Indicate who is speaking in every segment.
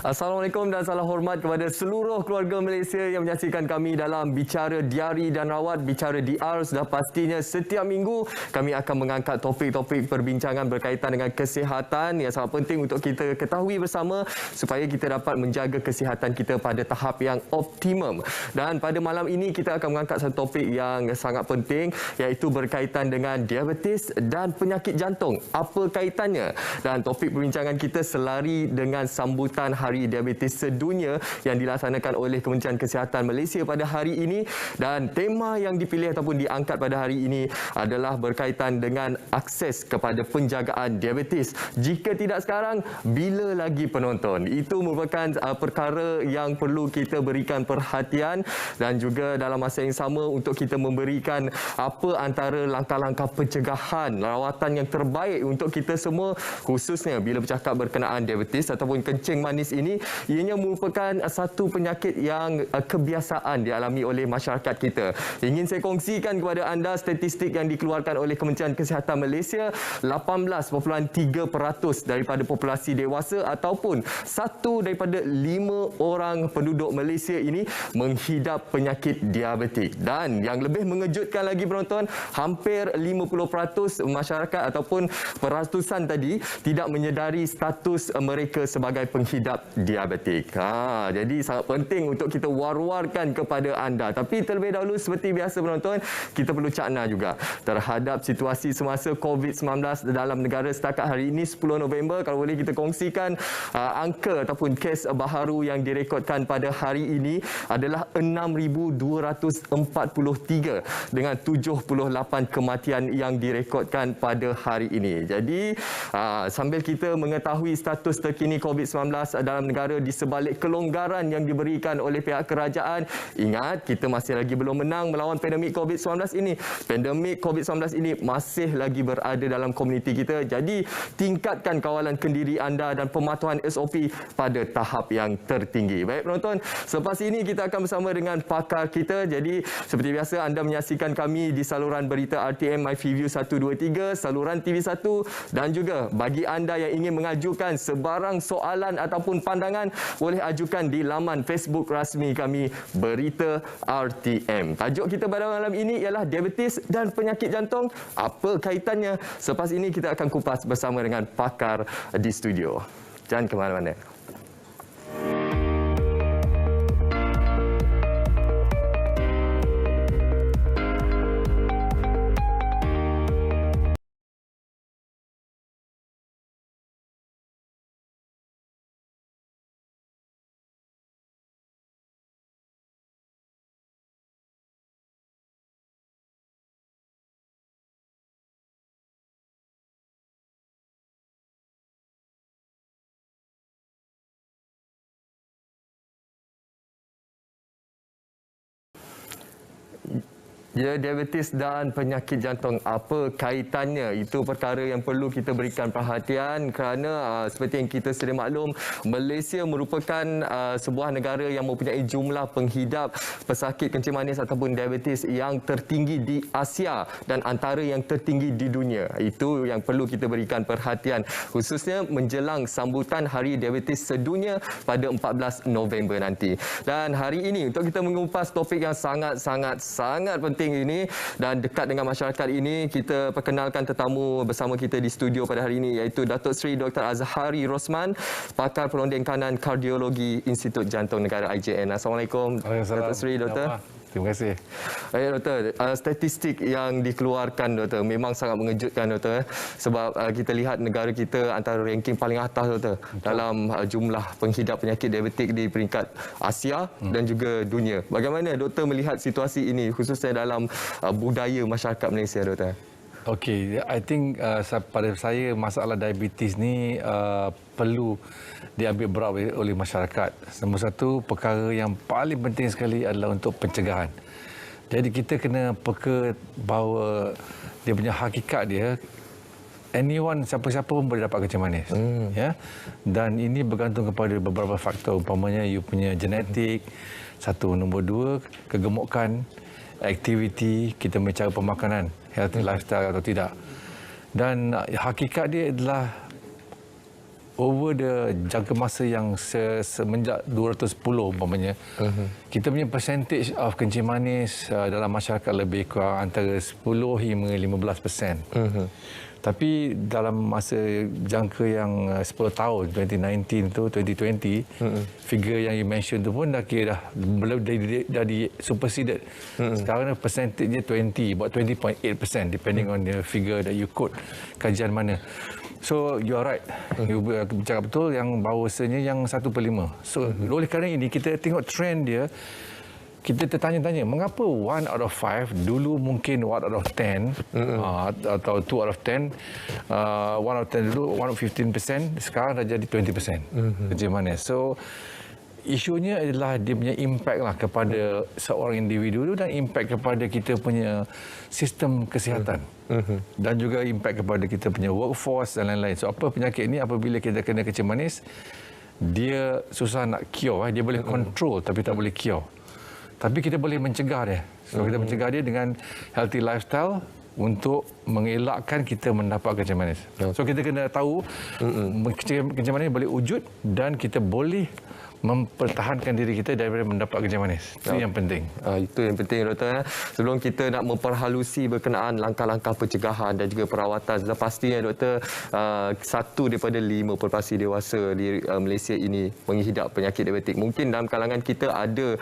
Speaker 1: Assalamualaikum dan salam hormat kepada seluruh keluarga Malaysia yang menyaksikan kami dalam Bicara Diari dan Rawat, Bicara DR. Sudah pastinya setiap minggu kami akan mengangkat topik-topik perbincangan berkaitan dengan kesihatan yang sangat penting untuk kita ketahui bersama supaya kita dapat menjaga kesihatan kita pada tahap yang optimum. Dan pada malam ini kita akan mengangkat satu topik yang sangat penting, iaitu berkaitan dengan diabetes dan penyakit jantung. Apa kaitannya? Dan topik perbincangan kita selari dengan sambutan Hari Diabetes Sedunia yang dilaksanakan oleh Kementerian Kesihatan Malaysia pada hari ini, dan tema yang dipilih ataupun diangkat pada hari ini adalah berkaitan dengan akses kepada penjagaan diabetes. Jika tidak sekarang, bila lagi penonton? Itu merupakan perkara yang perlu kita berikan perhatian, dan juga dalam masa yang sama untuk kita memberikan apa antara langkah-langkah pencegahan rawatan yang terbaik untuk kita semua, khususnya bila bercakap berkenaan diabetes ataupun kencing manis ini. Ianya merupakan satu penyakit yang kebiasaan dialami oleh masyarakat kita. Ingin saya kongsikan kepada anda statistik yang dikeluarkan oleh Kementerian Kesihatan Malaysia, 18.3% daripada populasi dewasa ataupun 1 daripada 5 orang penduduk Malaysia ini menghidap penyakit diabetik. Dan yang lebih mengejutkan lagi penonton, hampir 50% masyarakat ataupun peratusan tadi tidak menyedari status mereka sebagai penghidap diabetik. Jadi sangat penting untuk kita war-warkan kepada anda. Tapi terlebih dahulu, seperti biasa penonton, kita perlu cakna juga terhadap situasi semasa COVID-19 dalam negara setakat hari ini 10 November. Kalau boleh kita kongsikan angka ataupun kes baharu yang direkodkan pada hari ini adalah 6,243 dengan 78 kematian yang direkodkan pada hari ini. Jadi sambil kita mengetahui status terkini COVID-19 dalam negara di sebalik kelonggaran yang diberikan oleh pihak kerajaan, ingat kita masih lagi belum menang melawan pandemik COVID-19 ini. Pandemik COVID-19 ini masih lagi berada dalam komuniti kita. Jadi tingkatkan kawalan kendiri anda dan pematuhan SOP pada tahap yang tertinggi. Baik penonton, selepas ini kita akan bersama dengan pakar kita. Jadi seperti biasa anda menyaksikan kami di saluran berita RTM MyView 123, saluran TV1, dan juga bagi anda yang ingin mengajukan sebarang soalan ataupun pandangan, boleh ajukan di laman Facebook rasmi kami, Berita RTM. Tajuk kita pada malam ini ialah diabetes dan penyakit jantung. Apa kaitannya? Selepas ini kita akan kupas bersama dengan pakar di studio. Jangan ke mana-mana. Ya, diabetes dan penyakit jantung, apa kaitannya? Itu perkara yang perlu kita berikan perhatian kerana seperti yang kita sedia maklum, Malaysia merupakan sebuah negara yang mempunyai jumlah penghidap pesakit kencing manis ataupun diabetes yang tertinggi di Asia dan antara yang tertinggi di dunia. Itu yang perlu kita berikan perhatian, khususnya menjelang sambutan Hari Diabetes Sedunia pada 14 November nanti. Dan hari ini untuk kita mengupas topik yang sangat penting ini dan dekat dengan masyarakat ini, kita perkenalkan tetamu bersama kita di studio pada hari ini, iaitu Datuk Seri Dr. Azhari Rosman, pakar perunding kanan kardiologi Institut Jantung Negara IJN. Assalamualaikum Datuk Seri, Doktor.
Speaker 2: Terima kasih.
Speaker 1: Baik Doktor, statistik yang dikeluarkan Doktor memang sangat mengejutkan Doktor, sebab kita lihat negara kita antara ranking paling atas Doktor dalam jumlah penghidap penyakit diabetik di peringkat Asia dan juga dunia. Bagaimana Doktor melihat situasi ini khususnya dalam budaya masyarakat Malaysia Doktor?
Speaker 2: Okey, I think pada saya masalah diabetes ni perlu diambil berat oleh masyarakat. Nombor satu, perkara yang paling penting sekali adalah untuk pencegahan. Jadi kita kena peka bahawa dia punya hakikat dia, anyone, siapa-siapa pun boleh dapat kencing manis. Ya? Dan ini bergantung kepada beberapa faktor, umpamanya you punya genetik, satu. Nombor dua, kegemukan, aktiviti, kita punya cara pemakanan, healthy lifestyle atau tidak. Dan hakikat dia adalah over the jangka masa yang semenjak 210 umpamanya, kita punya percentage of kencing manis dalam masyarakat lebih kurang antara 10 hingga 15%. Tapi dalam masa jangka yang 10 tahun, 2019 tu, 2020, figure yang you mention tu pun dah kira dah di superseded. Sekarang percentage dia 20, about 20.8%, depending on the figure that you quote, kajian mana. So you are right. You bercakap betul yang bahawasanya yang 1/5. So oleh kerana ini kita tengok trend dia, kita tertanya-tanya mengapa 1 out of 5 dulu mungkin 1 out of 10 atau 2 out of 10, 1 out of 10 dulu 1 out of 15%, sekarang dah jadi 20% kencing manis. So isunya adalah dia punya impact lah kepada seorang individu dan impact kepada kita punya sistem kesihatan dan juga impact kepada kita punya workforce dan lain-lain. So apa penyakit ni apabila kita kena kencing manis, dia susah nak cure. Dia boleh control tapi tak boleh cure. Tapi kita boleh mencegah dia. So kita mencegah dia dengan healthy lifestyle untuk mengelakkan kita mendapat kencing manis. So kita kena tahu kencing manis boleh wujud dan kita boleh mempertahankan diri kita daripada mendapat kencing manis. Itu yang penting.
Speaker 1: Itu yang penting, Doktor. Sebelum kita nak memperhalusi berkenaan langkah-langkah pencegahan dan juga perawatan, sudah pastinya, Doktor, 1 daripada 5 populasi dewasa di Malaysia ini menghidap penyakit diabetik. Mungkin dalam kalangan kita ada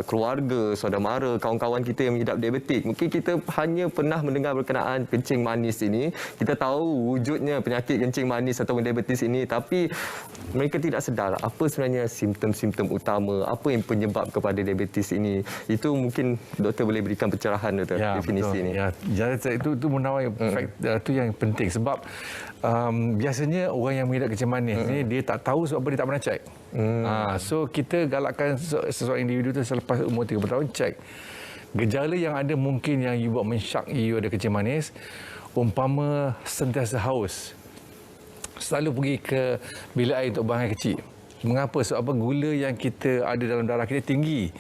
Speaker 1: keluarga, saudara mara, kawan-kawan kita yang menghidap diabetik. Mungkin kita hanya pernah mendengar berkenaan kencing manis ini. Kita tahu wujudnya penyakit kencing manis atau diabetes ini, tapi mereka tidak sedar apa sebenarnya simptom-simptom utama, apa yang penyebab kepada diabetes ini. Itu mungkin doktor boleh berikan pencerahan, Doktor, definisi
Speaker 2: betul.
Speaker 1: ini.
Speaker 2: Ya, itu menawar itu yang penting sebab biasanya orang yang mengidap kencing manis ni dia tak tahu sebab apa dia tak pernah cek. So kita galakkan seseorang individu tu selepas umur 30 tahun cek. Gejala yang ada mungkin yang you buat mensyak you ada kencing manis, umpama sentiasa haus, selalu pergi ke bilik air untuk buang air kecil. Mengapa? Sebab apa? Gula yang kita ada dalam darah kita tinggi.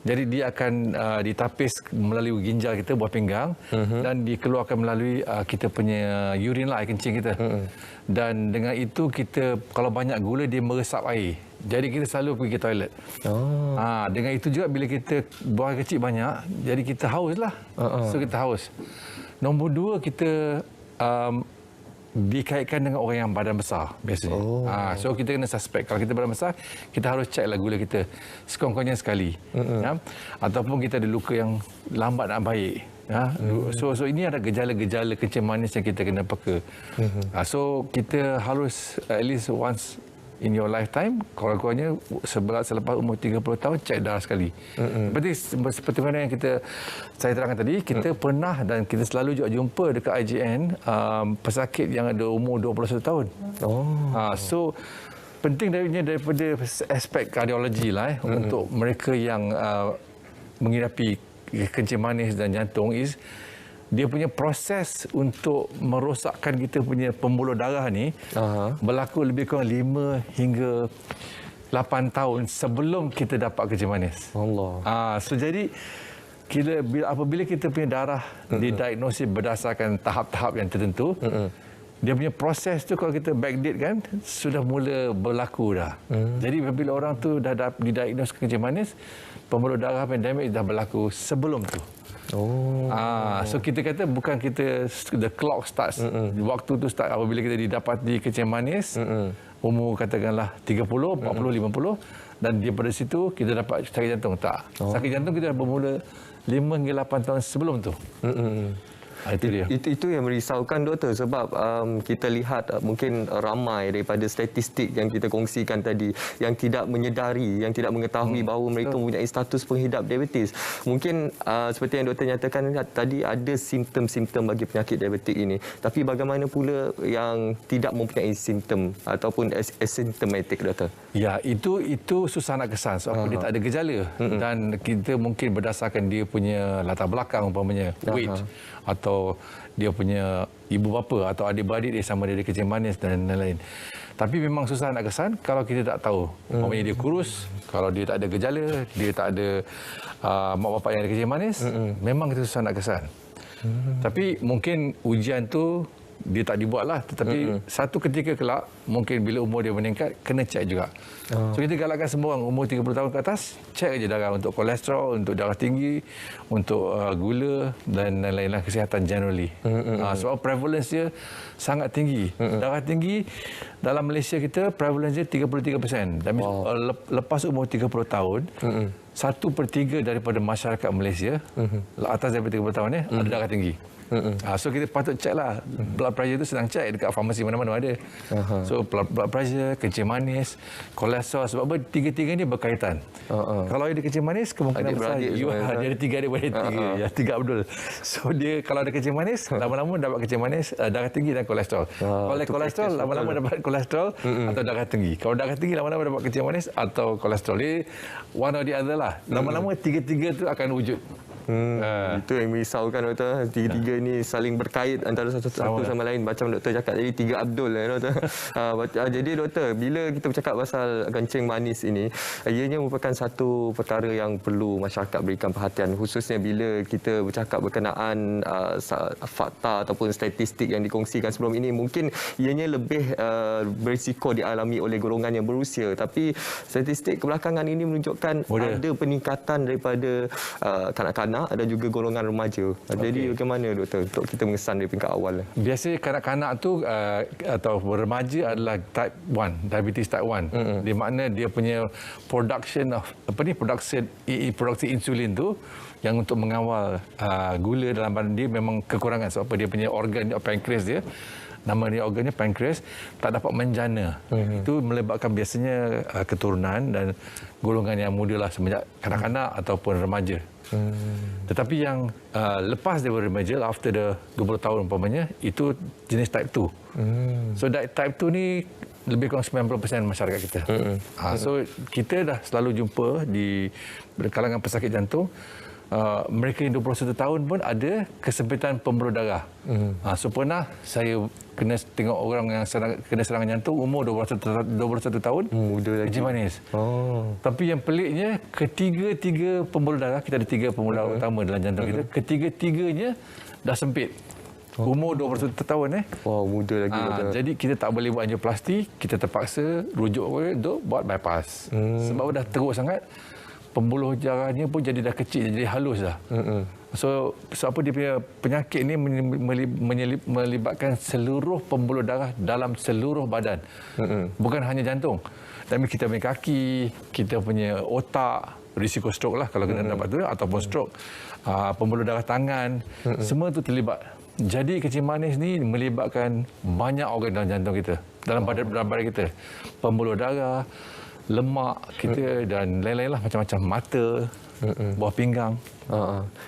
Speaker 2: Jadi dia akan ditapis melalui ginjal kita, buah pinggang, dan dikeluarkan melalui kita punya urine lah, air kencing kita. Dan dengan itu kita, kalau banyak gula, dia meresap air. Jadi kita selalu pergi ke toilet. Dengan itu juga bila kita buang air kecil banyak, jadi kita haus lah. So kita haus. Nombor 2, kita dikaitkan dengan orang yang badan besar biasanya. So kita kena suspect. Kalau kita badan besar, kita harus ceklah gula kita sekurang-kurangnya sekali. Ataupun kita ada luka yang lambat nak baik. So ini ada gejala-gejala kencing manis yang kita kena peka. So kita harus at least once in your lifetime, kurang-kurangnya selepas umur 30 tahun, cek darah sekali. Seperti mana yang saya terangkan tadi, kita pernah dan kita selalu juga jumpa dekat IJN pesakit yang ada umur 21 tahun. So penting daripada aspek kardiologi lah untuk mereka yang mengidapi kencing manis dan jantung is dia punya proses untuk merosakkan kita punya pembuluh darah ni berlaku lebih kurang 5 hingga 8 tahun sebelum kita dapat kencing manis. So jadi apabila kita punya darah didiagnosis berdasarkan tahap-tahap yang tertentu, dia punya proses tu kalau kita backdate kan sudah mula berlaku dah. Jadi apabila orang tu dah didiagnosis kencing manis, pembuluh darah pandemik dah berlaku sebelum tu. So kita kata bukan kita the clock starts, waktu tu start apabila kita didapati kencing manis, umur katakanlah 30, 40, 50 dan daripada situ kita dapat sakit jantung. Tak. Sakit jantung kita dah bermula 5 hingga 8 tahun sebelum tu. Itu dia.
Speaker 1: Itu yang merisaukan, Doktor, sebab kita lihat mungkin ramai daripada statistik yang kita kongsikan tadi yang tidak menyedari, yang tidak mengetahui bahawa mereka mempunyai status penghidap diabetes. Mungkin seperti yang Doktor nyatakan tadi, ada simptom-simptom bagi penyakit diabetik ini. Tapi bagaimana pula yang tidak mempunyai simptom ataupun asymptomatic, Doktor?
Speaker 2: Ya, itu susah nak kesan sebab dia tak ada gejala. Dan kita mungkin berdasarkan dia punya latar belakang, umpamanya weight atau dia punya ibu bapa atau adik-beradik dia sama dia ada kencing manis dan lain-lain. Tapi memang susah nak kesan kalau kita tak tahu. Umpamanya dia kurus, kalau dia tak ada gejala, dia tak ada mak bapak yang ada kencing manis, memang kita susah nak kesan. Tapi mungkin ujian tu dia tak dibuat lah. Tetapi satu ketika kelak, mungkin bila umur dia meningkat, kena cek juga. So kita galakkan semua orang umur 30 tahun ke atas, cek aja darah untuk kolesterol, untuk darah tinggi, untuk gula dan lain-lain kesihatan generally. Sebab prevalence dia sangat tinggi. Darah tinggi dalam Malaysia kita, prevalence dia 33%. Dan lepas umur 30 tahun, 1/3 daripada masyarakat Malaysia, atas daripada 30 tahun ada darah tinggi. So kita patut cek lah. Blood pressure tu senang cek dekat farmasi mana-mana ada. So blood pressure, kencing manis, kolesterol, sebab apa tiga-tiga ni berkaitan. Kalau dia kencing manis, kemungkinan besar dia ada 3 adik-beradik 3. Ya, 3 Abdul. So dia kalau ada kencing manis, lama-lama dapat kencing manis, darah tinggi dan kolesterol. Kalau ada kolesterol, lama-lama dapat kolesterol atau darah tinggi. Kalau darah tinggi, lama-lama dapat kencing manis atau kolesterol. Dia one or the other lah. Lama-lama tiga-tiga tu akan wujud.
Speaker 1: Itu yang merisaukan doktor. Tiga-tiga ni saling berkait antara satu sama lain. Macam doktor cakap jadi 3 Abdul lah doktor. Jadi doktor, bila kita bercakap pasal kencing manis ini, ianya merupakan satu perkara yang perlu masyarakat berikan perhatian, khususnya bila kita bercakap berkenaan fakta ataupun statistik yang dikongsikan sebelum ini. Mungkin ianya lebih berisiko dialami oleh golongan yang berusia, tapi statistik kebelakangan ini menunjukkan ada peningkatan daripada kanak-kanak dan juga golongan remaja. Jadi bagaimana doktor untuk kita mengesan dari peringkat awal?
Speaker 2: Biasanya kanak-kanak tu atau remaja adalah type 1, diabetes type 1. Di mana dia punya production produksi insulin tu yang untuk mengawal gula dalam badan dia memang kekurangan sebab apa dia punya organ pankreas dia, nama dia organnya pankreas, tak dapat menjana. Itu melibatkan biasanya keturunan dan golongan yang muda lah, semenjak kanak-kanak ataupun remaja. Tetapi yang lepas daripada remaja, after the 20 tahun umpamanya, itu jenis type 2. So type 2 ni lebih kurang 90% masyarakat kita. So kita dah selalu jumpa di kalangan pesakit jantung, mereka yang 21 tahun pun ada kesempitan pembuluh darah. So pernah saya kena tengok orang yang kena serangan jantung umur 21 tahun, muda lagi, kencing manis. Tapi yang peliknya, ketiga-tiga pembuluh darah, kita ada 3 pembuluh darah utama dalam jantung kita, ketiga-tiganya dah sempit. Umur 21 tahun
Speaker 1: muda lagi.
Speaker 2: Jadi kita tak boleh buat angioplasti, kita terpaksa rujuk untuk buat bypass. Sebab dah teruk sangat, pembuluh darahnya pun jadi dah kecil, jadi halus dah. So apa dia punya penyakit ni melibatkan seluruh pembuluh darah dalam seluruh badan. Bukan hanya jantung. Tapi kita punya kaki, kita punya otak, risiko stroke lah kalau kena dapat tu, ataupun stroke. Pembuluh darah tangan, semua tu terlibat. Jadi kencing manis ni melibatkan banyak organ dalam jantung kita, dalam badan kita. Pembuluh darah, lemak kita dan lain-lain lah, macam-macam, mata, buah pinggang.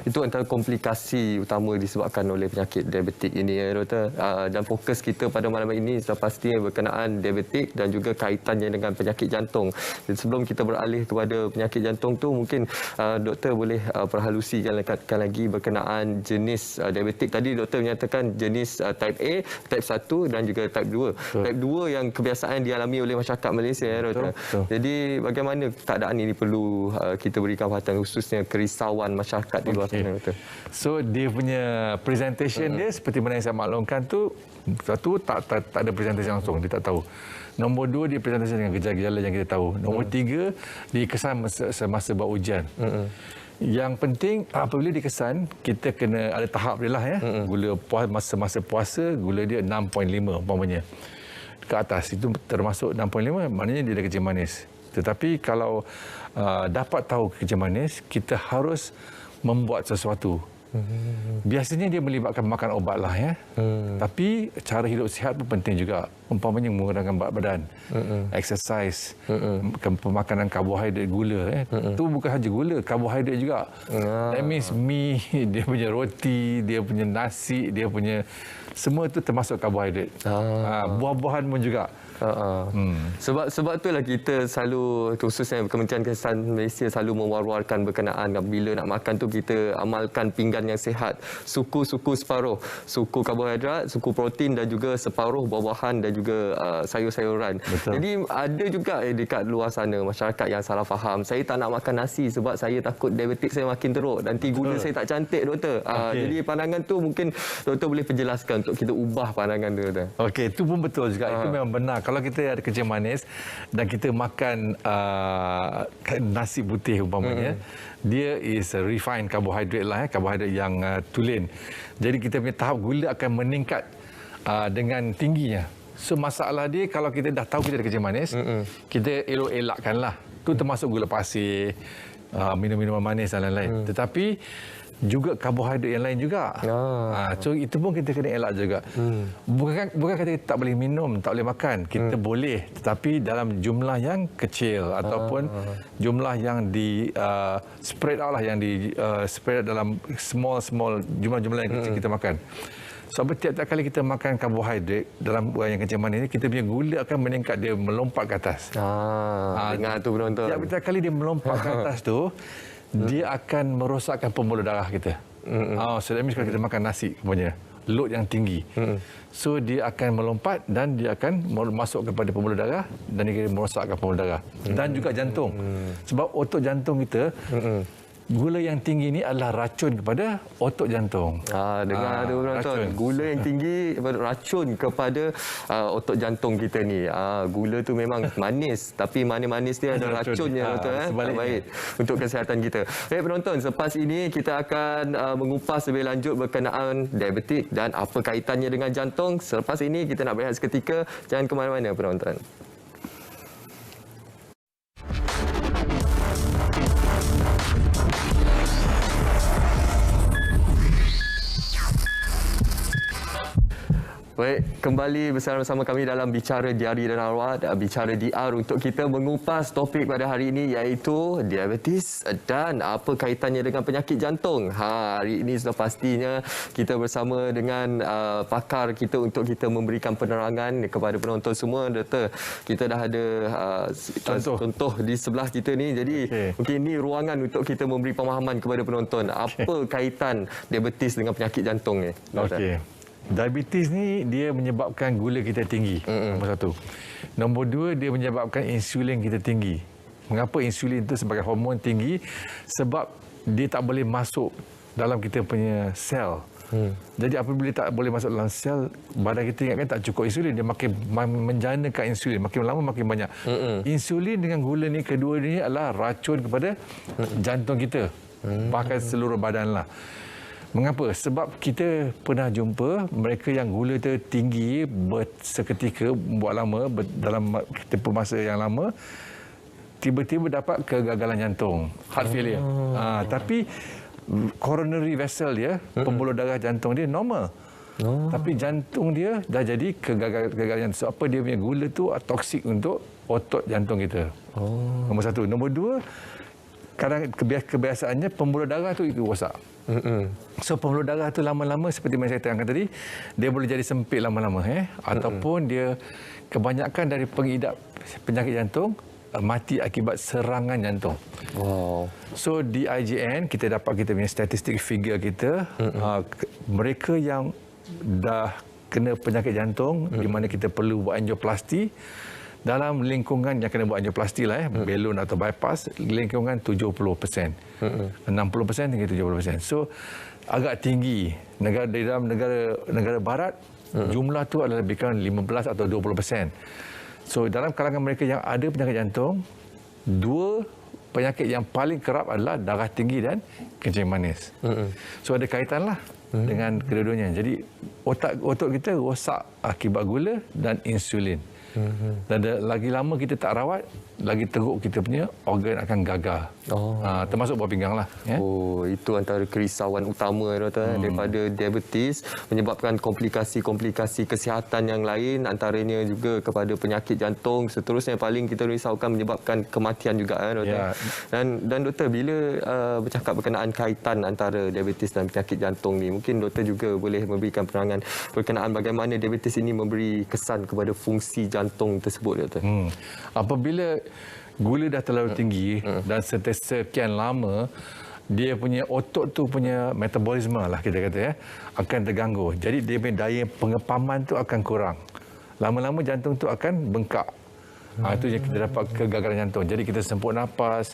Speaker 1: Itu antara komplikasi utama disebabkan oleh penyakit diabetik ini ya doktor. Dan fokus kita pada malam ini sudah pastinya berkenaan diabetik dan juga kaitannya dengan penyakit jantung. Dan sebelum kita beralih kepada penyakit jantung tu, mungkin doktor boleh perhalusikan lagi berkenaan jenis diabetik. Tadi doktor menyatakan jenis type A, type 1 dan juga type 2. Type 2 yang kebiasaan dialami oleh masyarakat Malaysia ya doktor. Jadi bagaimana keadaan ini perlu kita berikan perhatian, khususnya kerisauan masyarakat di luar sana.
Speaker 2: So dia punya presentation dia seperti mana yang saya maklumkan tu, satu tak ada presentation langsung, dia tak tahu. Nombor 2, dia presentation dengan gejala-gejala yang kita tahu. Nombor 3, dikesan semasa buat ujian. Yang penting apabila dikesan, kita kena ada tahap dia lah ya. Gula masa puasa, gula dia 6.5 umpamanya. Ke atas itu termasuk 6.5, maknanya dia dah kencing manis. Tetapi kalau dapat tahu kencing manis, kita harus membuat sesuatu. Biasanya dia melibatkan makan obat lah ya. Tapi cara hidup sihat pun penting juga. Umpamanya mengurangkan berat badan, exercise, pemakanan karbohidrat, gula. Itu bukan saja gula, karbohidrat juga. That means mie, dia punya roti, dia punya nasi, dia punya semua itu termasuk karbohidrat. Buah-buahan pun juga. Sebab itulah kita selalu, khususnya Kementerian Kesihatan Malaysia selalu mewar-warkan berkenaan bila nak makan tu kita amalkan pinggan
Speaker 1: organ yang sihat. Suku-suku separuh, suku karbohidrat, suku protein dan juga separuh buah-buahan dan juga sayur-sayuran.
Speaker 2: Betul.
Speaker 1: Jadi ada juga dekat luar sana masyarakat yang salah faham. Saya tak nak makan nasi sebab saya takut diabetik saya makin teruk. Nanti gula saya tak cantik, doktor. Jadi pandangan tu mungkin doktor boleh penjelaskan untuk kita ubah pandangan tu, doktor.
Speaker 2: Okey, itu pun betul juga. Itu memang benar. Kalau kita ada kencing manis dan kita makan nasi putih umpamanya, dia is a refined carbohydrate lah, karbohidrat yang tulen. Jadi kita punya tahap gula akan meningkat dengan tingginya. So masalah dia kalau kita dah tahu kita ada kencing manis, kita elak-elakkanlah. Itu termasuk gula pasir, minum-minuman manis dan lain-lain. Tetapi juga karbohidrat yang lain juga. So itu pun kita kena elak juga. Bukan kata kita tak boleh minum, tak boleh makan. Kita boleh, tetapi dalam jumlah yang kecil ataupun jumlah yang di spread out lah, yang di spread dalam small jumlah-jumlah yang kecil kita makan. Sebab tiap-tiap kali kita makan karbohidrat dalam yang kencing manis ni, kita punya gula akan meningkat, dia melompat ke atas.
Speaker 1: Dengar tu penonton.
Speaker 2: Tiap-tiap kali dia melompat ke atas tu, dia akan merosakkan pembuluh darah kita. So that means kalau kita makan nasi punya load yang tinggi, so dia akan melompat dan dia akan masuk kepada pembuluh darah dan dia merosakkan pembuluh darah dan juga jantung. Sebab otot jantung kita, gula yang tinggi ni adalah racun kepada otot jantung.
Speaker 1: Dengar tu penonton. Gula yang tinggi racun kepada otot jantung kita ni. Gula tu memang manis, tapi manis-manis dia ada racunnya, betul baik untuk kesihatan kita. Baik penonton, selepas ini kita akan mengupas lebih lanjut berkenaan diabetik dan apa kaitannya dengan jantung. Selepas ini kita nak berehat seketika. Jangan ke mana-mana penonton. Baik, kembali bersama kami dalam Bicara Diari dan Rawat, Bicara DR untuk kita mengupas topik pada hari ini iaitu diabetes dan apa kaitannya dengan penyakit jantung. Hari ini sudah pastinya kita bersama dengan pakar kita untuk kita memberikan penerangan kepada penonton semua. Doktor, kita dah ada contoh di sebelah kita ni. Jadi mungkin ini ruangan untuk kita memberi pemahaman kepada penonton. Apa kaitan diabetes dengan penyakit jantung ni, doktor?
Speaker 2: Diabetes ni dia menyebabkan gula kita tinggi, nombor satu. Nombor dua, dia menyebabkan insulin kita tinggi. Mengapa insulin itu sebagai hormon tinggi? Sebab dia tak boleh masuk dalam kita punya sel. Jadi apabila tak boleh masuk dalam sel, badan kita ingatkan tak cukup insulin, dia makin menjanakan insulin, makin lama makin banyak. Insulin dengan gula ni, kedua ni adalah racun kepada jantung kita, bahkan seluruh badan lah. Mengapa? Sebab kita pernah jumpa mereka yang gula tu tinggi seketika buat lama, dalam tempoh masa yang lama, tiba-tiba dapat kegagalan jantung, heart failure. Tapi coronary vessel dia, pembuluh darah jantung dia normal. Tapi jantung dia dah jadi kegagalan jantung. Sebab apa? Dia punya gula tu toksik untuk otot jantung kita. Nombor satu. Nombor dua, kadang kebiasaannya pembuluh darah tu rosak. So pembuluh darah tu lama-lama seperti yang saya terangkan tadi, dia boleh jadi sempit lama-lama, ataupun dia kebanyakan dari pengidap penyakit jantung mati akibat serangan jantung. So di IJN kita dapat kita punya statistik figure kita, mereka yang dah kena penyakit jantung di mana kita perlu buat angioplasti, dalam lingkungan yang kena buat angioplasti lah, balloon atau bypass, lingkungan 70%. 60% hingga 70%. So agak tinggi. Di dalam negara barat, jumlah tu adalah lebih kurang 15 atau 20%. So dalam kalangan mereka yang ada penyakit jantung, dua penyakit yang paling kerap adalah darah tinggi dan kencing manis. So ada kaitan lah dengan kedua-duanya. Jadi otot kita rosak akibat gula dan insulin. Dan lagi lama kita tak rawat, lagi teruk kita punya organ akan gagal. Termasuk buah pinggang lah.
Speaker 1: Itu antara kerisauan utama, doktor, daripada diabetes, menyebabkan komplikasi-komplikasi kesihatan yang lain, antaranya juga kepada penyakit jantung. Seterusnya paling kita risaukan menyebabkan kematian juga, doktor. Dan doktor, bila bercakap berkenaan kaitan antara diabetes dan penyakit jantung ni, mungkin doktor juga boleh memberikan penerangan berkenaan bagaimana diabetes ini memberi kesan kepada fungsi jantung tersebut, doktor.
Speaker 2: Apabila gula dah terlalu tinggi dan sekian lama, dia punya otot tu punya metabolisme lah kita kata akan terganggu. Jadi dia punya daya pengepaman tu akan kurang. Lama-lama jantung tu akan bengkak. Itu yang kita dapat kegagalan jantung. Jadi kita semput nafas,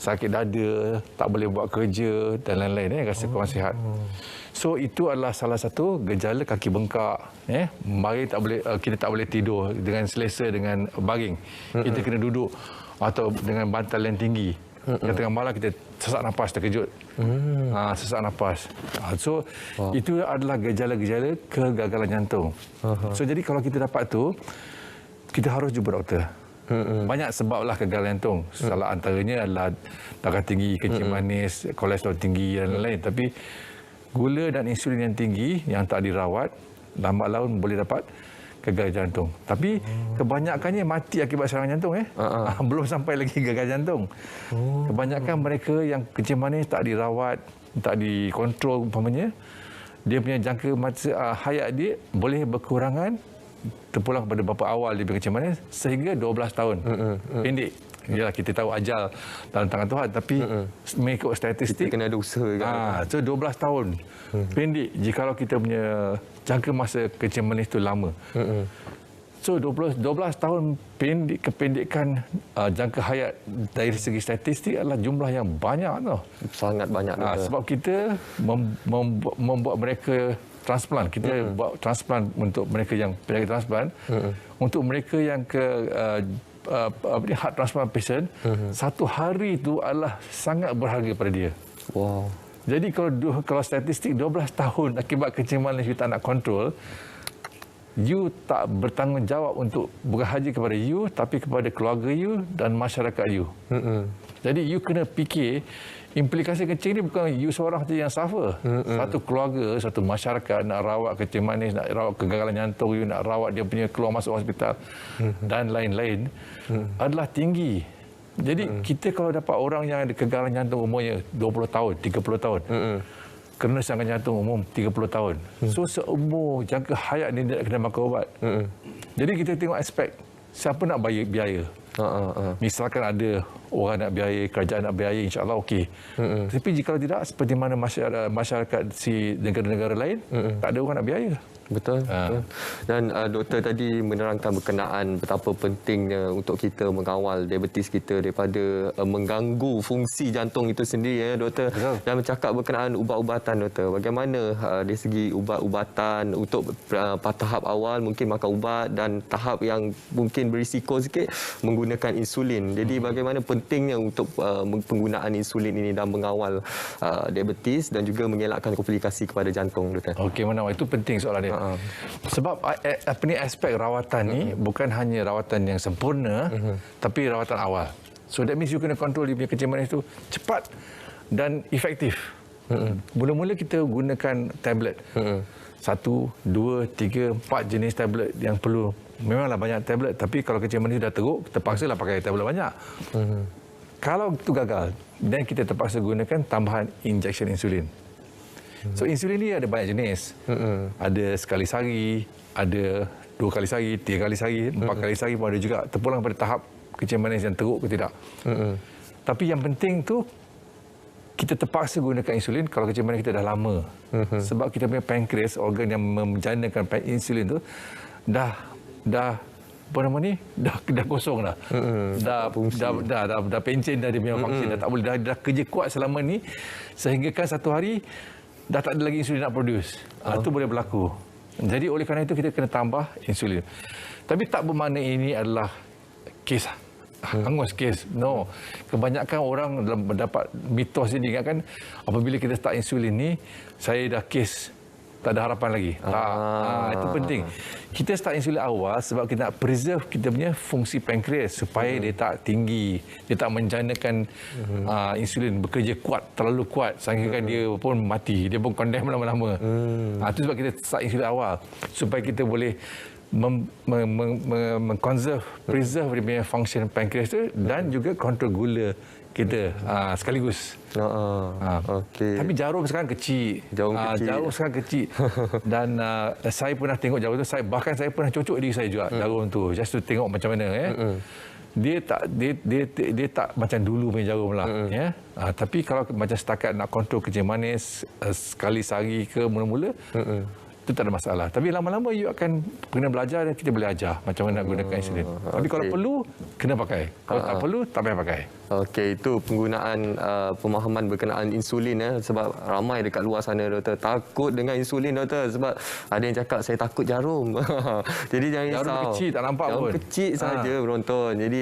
Speaker 2: sakit dada, tak boleh buat kerja dan lain-lain rasa kurang sihat. So itu adalah salah satu gejala kaki bengkak. Mari kita tak boleh tidur dengan selesa dengan baring. Kita kena duduk atau dengan bantal yang tinggi. Tengah malam kita sesak nafas terkejut. Sesak nafas. So itu adalah gejala-gejala kegagalan jantung. So jadi kalau kita dapat tu, kita harus jumpa doktor. Banyak sebablah kegagalan jantung. Salah antaranya adalah darah tinggi, kencing manis, kolesterol tinggi dan lain-lain. Tapi gula dan insulin yang tinggi yang tak dirawat, lambat laun boleh dapat gagalan jantung. Tapi kebanyakannya mati akibat serangan jantung. Belum sampai lagi gagalan jantung. Kebanyakan mereka yang kencing manis tak dirawat, tak dikontrol umpamanya, dia punya jangka masa hayat dia boleh berkurangan terpulang pada bapa awal dia kencing manis sehingga 12 tahun. Pendek. Yalah, kita tahu ajal dalam tangan Tuhan, tapi mengikut statistik
Speaker 1: kita kena ada usaha kan.
Speaker 2: So 12 tahun. Pendek jikalau kita punya jangka masa kencing manis tu lama. So 12 tahun kependekan jangka hayat dari segi statistik adalah jumlah yang banyak tau.
Speaker 1: Sangat banyak.
Speaker 2: Sebab kita membuat mereka transplant. Kita buat transplant untuk mereka yang penyakit transplant. Untuk mereka yang heart transplant patient, satu hari itu adalah sangat berharga pada dia.
Speaker 1: Wow.
Speaker 2: Jadi kalau statistik 12 tahun akibat kencing manis you tak nak kontrol, you tak bertanggungjawab untuk bukan haji kepada you tapi kepada keluarga you dan masyarakat you. Jadi you kena fikir implikasi kencing ni bukan you seorang saja yang suffer. Satu keluarga, satu masyarakat nak rawat kencing manis, nak rawat kegagalan jantung, you nak rawat dia punya keluar masuk hospital dan lain-lain adalah tinggi. Jadi kita kalau dapat orang yang ada kegagalan jantung umurnya 20 tahun, 30 tahun, kena serangan jantung umum 30 tahun. So seumur jangka hayat ni dia kena makan ubat. Jadi kita tengok aspek siapa nak bayar biaya. Misalkan ada orang nak biaya, kerajaan nak biaya, insya-Allah okey. Tapi jika tidak, seperti mana masyarakat si negara-negara lain, tak ada orang nak biaya.
Speaker 1: Betul. Dan doktor tadi menerangkan berkenaan betapa pentingnya untuk kita mengawal diabetes kita daripada mengganggu fungsi jantung itu sendiri, doktor.
Speaker 2: Betul.
Speaker 1: Dan bercakap berkenaan ubat-ubatan, doktor. Bagaimana dari segi ubat-ubatan untuk tahap awal mungkin makan ubat dan tahap yang mungkin berisiko sikit menggunakan insulin. Jadi bagaimana pentingnya untuk penggunaan insulin ini dan mengawal diabetes dan juga mengelakkan komplikasi kepada jantung, doktor.
Speaker 2: Okey, Manawar, itu penting soalan dia. Sebab aspek rawatan ni bukan hanya rawatan yang sempurna, tapi rawatan awal. So that means you kena kontrol dia punya kencing manis tu cepat dan efektif. Mula-mula kita gunakan tablet. 1, 2, 3, 4 jenis tablet yang perlu. Memanglah banyak tablet, tapi kalau kencing manis dah teruk, terpaksalah pakai tablet banyak. Kalau itu gagal, dan kita terpaksa gunakan tambahan injection insulin. So insulin ni ada banyak jenis. Ada sekali sehari, ada 2 kali sehari, 3 kali sehari, 4 kali sehari pun ada juga. Terpulang pada tahap kencing manis yang teruk ke tidak. Tapi yang penting tu kita terpaksa gunakan insulin kalau kencing manis kita dah lama. Sebab kita punya pankreas, organ yang menjanakan insulin tu dah apa nama ni? Dah kosong dah. Dah pencen dah dia punya fungsi, dah tak boleh dah kerja kuat selama ni sehingga kan satu hari dah tak ada lagi insulin nak produce. Itu boleh berlaku. Jadi oleh kerana itu kita kena tambah insulin. Tapi tak bermakna ini adalah kes hangus kes. No. Kebanyakan orang mendapat mitos ini kan apabila kita start insulin ni saya dah kes tak ada harapan lagi. Itu penting. Kita start insulin awal sebab kita nak preserve kita punya fungsi pankreas supaya dia tak tinggi, dia tak menjanakan insulin bekerja kuat, terlalu kuat sehingga dia pun mati, dia pun condemn lama-lama. Itu sebab kita start insulin awal supaya kita boleh preserve dia punya function pankreas tu dan juga kontrol gula kita sekaligus.
Speaker 1: Okey.
Speaker 2: Tapi jarum sekarang kecil. Jarum sekarang kecil. Dan saya pernah tengok jarum tu, saya pernah cocok diri saya juga jarum tu just to tengok macam mana dia tak macam dulu punya jarum lah. Ya. Tapi kalau macam setakat nak kontrol kencing manis sekali sehari ke mula-mula, itu tak ada masalah. Tapi lama-lama you akan kena belajar dan kita boleh ajar macam mana nak gunakan insulin. Tapi kalau perlu, kena pakai. Kalau tak perlu, tak payah pakai.
Speaker 1: Okey, itu penggunaan pemahaman berkenaan insulin sebab ramai dekat luar sana doktor takut dengan insulin doktor sebab ada yang cakap saya takut jarum. Jadi jangan risau.
Speaker 2: Jarum kecil tak nampak
Speaker 1: jarum
Speaker 2: pun.
Speaker 1: Kecil saja penonton. Jadi